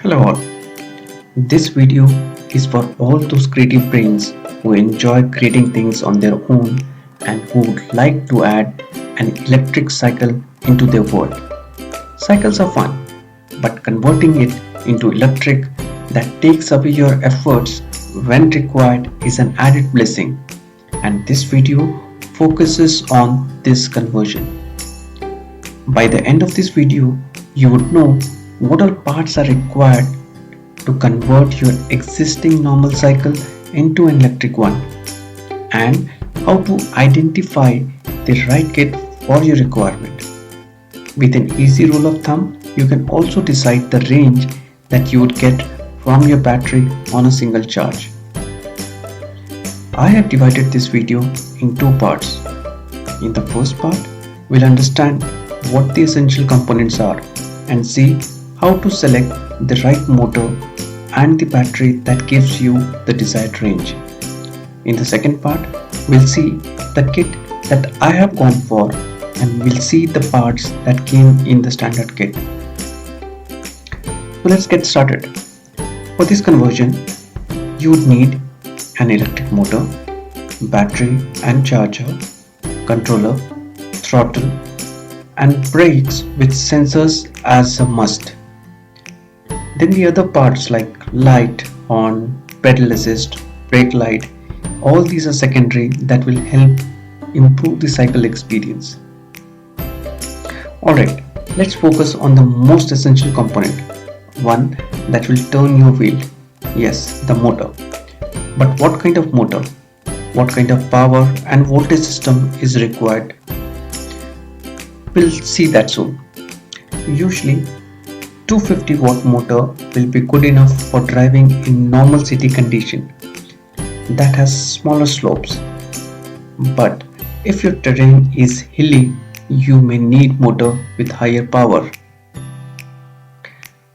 Hello all. This video is for all those creative brains who enjoy creating things on their own and who would like to add an electric cycle into their world. Cycles are fun, but converting it into electric that takes away your efforts when required is an added blessing, and this video focuses on this conversion. By the end of this video, you would know what all parts are required to convert your existing normal cycle into an electric one, and how to identify the right kit for your requirement. With an easy rule of thumb, you can also decide the range that you would get from your battery on a single charge. I have divided this video in two parts. In the first part, we'll understand what the essential components are and see how to select the right motor and the battery that gives you the desired range. In the second part, we'll see the kit that I have gone for and we'll see the parts that came in the standard kit. So let's get started. For this conversion, you would need an electric motor, battery and charger, controller, throttle, and brakes with sensors as a must. Then the other parts like light, horn, pedal assist, brake light, all these are secondary that will help improve the cycle experience. Alright, let's focus on the most essential component, one that will turn your wheel. Yes, the motor. But what kind of motor? What kind of power and voltage system is required? We'll see that soon. Usually 250 watt motor will be good enough for driving in normal city condition that has smaller slopes. But if your terrain is hilly, you may need motor with higher power.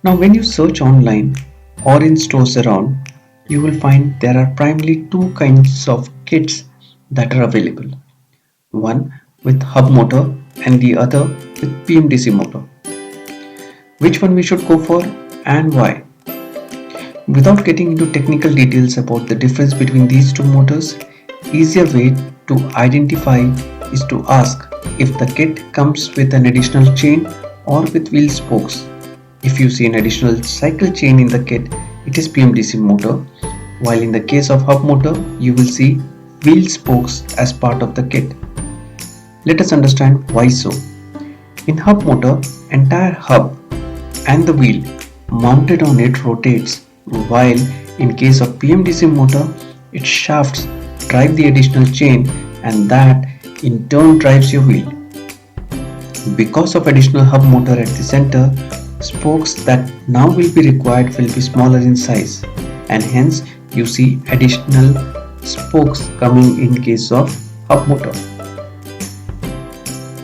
Now when you search online or in stores around, you will find there are primarily two kinds of kits that are available. One with hub motor and the other with PMDC motor. Which one we should go for and why? Without getting into technical details about the difference between these two motors, easier way to identify is to ask if the kit comes with an additional chain or with wheel spokes. If you see an additional cycle chain in the kit, it is PMDC motor, while in the case of hub motor, you will see wheel spokes as part of the kit. Let us understand why so. In hub motor, entire hub and the wheel mounted on it rotates, while in case of PMDC motor, its shafts drive the additional chain and that in turn drives your wheel. Because of additional hub motor at the center, spokes that now will be required will be smaller in size, and hence you see additional spokes coming in case of hub motor.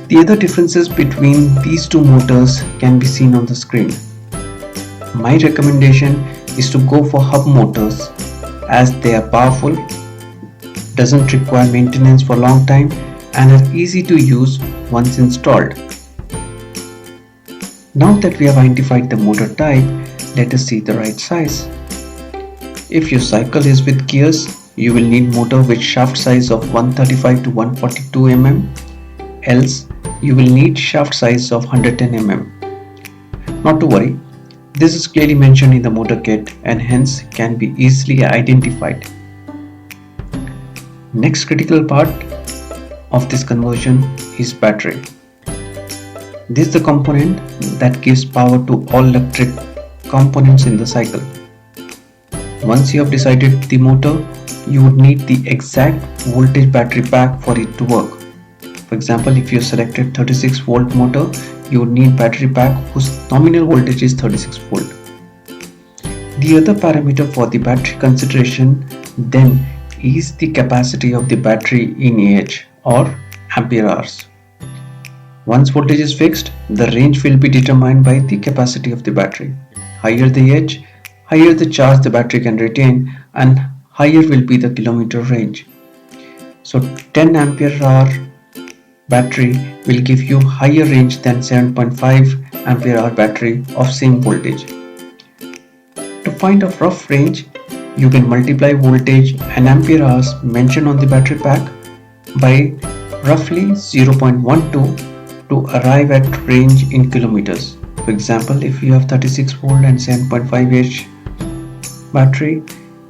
The other differences between these two motors can be seen on the screen. My recommendation is to go for hub motors as they are powerful, doesn't require maintenance for a long time and are easy to use once installed. Now that we have identified the motor type, let us see the right size. If your cycle is with gears, you will need motor with shaft size of 135 to 142 mm, else you will need shaft size of 110 mm. Not to worry, this is clearly mentioned in the motor kit and hence can be easily identified. Next critical part of this conversion is battery. This is the component that gives power to all electric components in the cycle. Once you have decided the motor, you would need the exact voltage battery pack for it to work. For example, if you selected 36 volt motor, you would need battery pack whose nominal voltage is 36 volt. The other parameter for the battery consideration then is the capacity of the battery in Ah or ampere hours. Once voltage is fixed, the range will be determined by the capacity of the battery. Higher the edge, higher the charge the battery can retain and higher will be the kilometer range. So 10 ampere hour battery will give you higher range than 7.5 ampere hour battery of same voltage. To find a rough range, you can multiply voltage and ampere hours mentioned on the battery pack by roughly 0.12 to arrive at range in kilometers. For example, if you have 36 volt and 7.5 battery,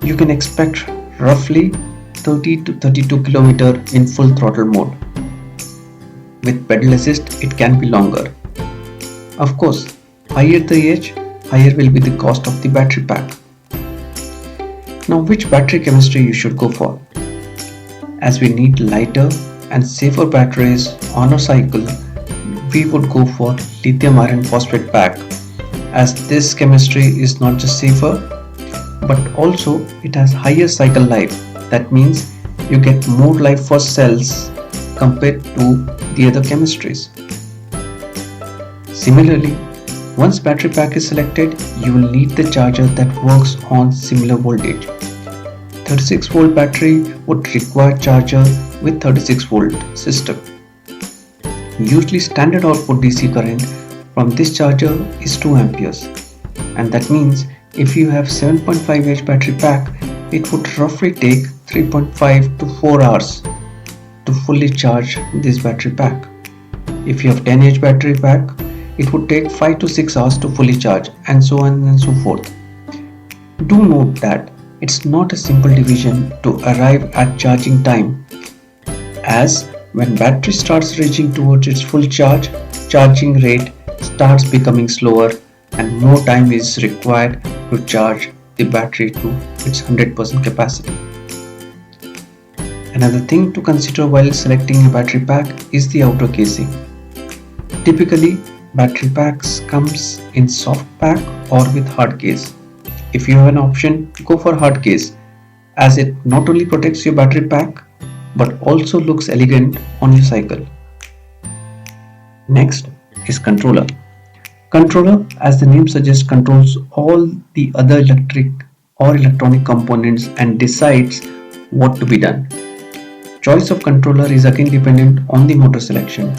you can expect roughly 30 to 32 km in full throttle mode. With pedal assist, it can be longer. Of course, higher the age, higher will be the cost of the battery pack. Now, which battery chemistry you should go for? As we need lighter and safer batteries on a cycle, we would go for lithium iron phosphate pack, as this chemistry is not just safer but also it has higher cycle life. That means you get more life for cells compared to the other chemistries. Similarly, once battery pack is selected, you will need the charger that works on similar voltage. 36 volt battery would require charger with 36 volt system. Usually standard output DC current from this charger is 2 amperes, and that means if you have 7.5 battery pack, it would roughly take 3.5 to 4 hours to fully charge this battery pack. If you have 10 battery pack, it would take 5 to 6 hours to fully charge, and so on and so forth. Do note that it's not a simple division to arrive at charging time, as when battery starts reaching towards its full charge, charging rate starts becoming slower and more time is required to charge the battery to its 100% capacity. Another thing to consider while selecting a battery pack is the outer casing. Typically, battery packs comes in soft pack or with hard case. If you have an option, go for hard case, as it not only protects your battery pack but also looks elegant on your cycle. Next is controller. Controller, as the name suggests, controls all the other electric or electronic components and decides what to be done. Choice of controller is again dependent on the motor selection.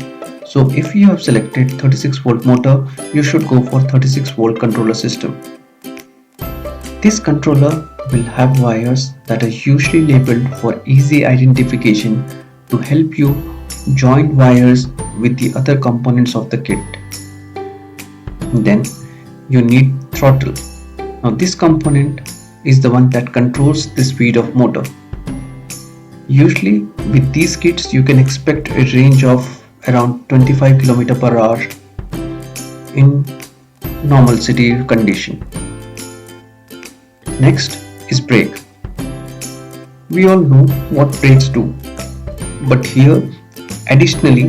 So if you have selected 36 volt motor, you should go for 36 volt controller system. This controller will have wires that are usually labeled for easy identification to help you join wires with the other components of the kit. Then you need throttle. Now this component is the one that controls the speed of motor. Usually with these kits you can expect a range of around 25 km per hour in normal city condition. Next is brake. We all know what brakes do, but here additionally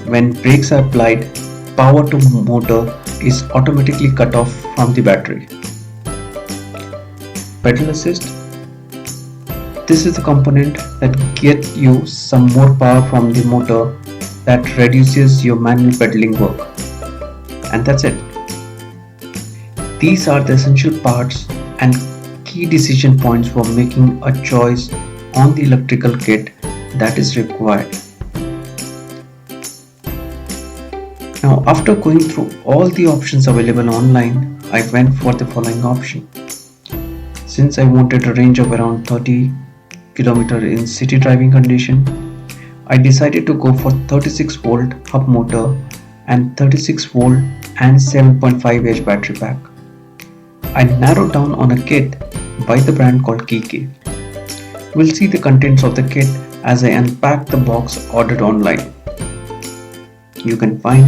when brakes are applied, power to motor is automatically cut off from the battery. Pedal assist. This is the component that gets you some more power from the motor that reduces your manual pedaling work. And that's it. These are the essential parts and key decision points for making a choice on the electrical kit that is required. Now, after going through all the options available online, I went for the following option. Since I wanted a range of around 30 km in city driving condition, I decided to go for 36 volt hub motor and 36 volt and 7.5 battery pack. I narrowed down on a kit by the brand called Kike. We'll see the contents of the kit as I unpack the box ordered online. You can find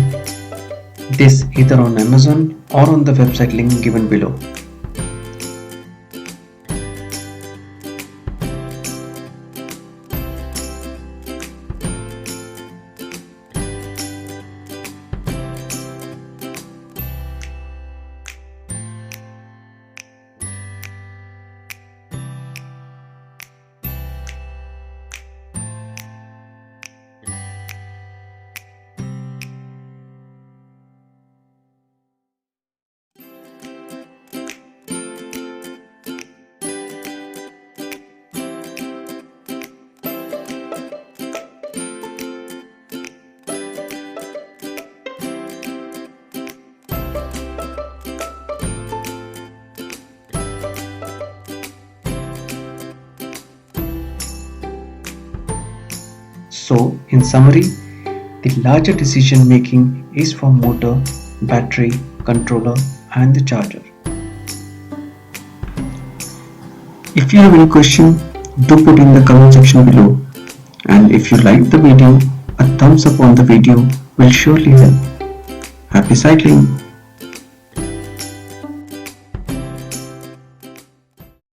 this either on Amazon or on the website link given below. So, in summary, the larger decision making is for motor, battery, controller, and the charger. If you have any question, do put in the comment section below. And if you like the video, a thumbs up on the video will surely help. Happy cycling!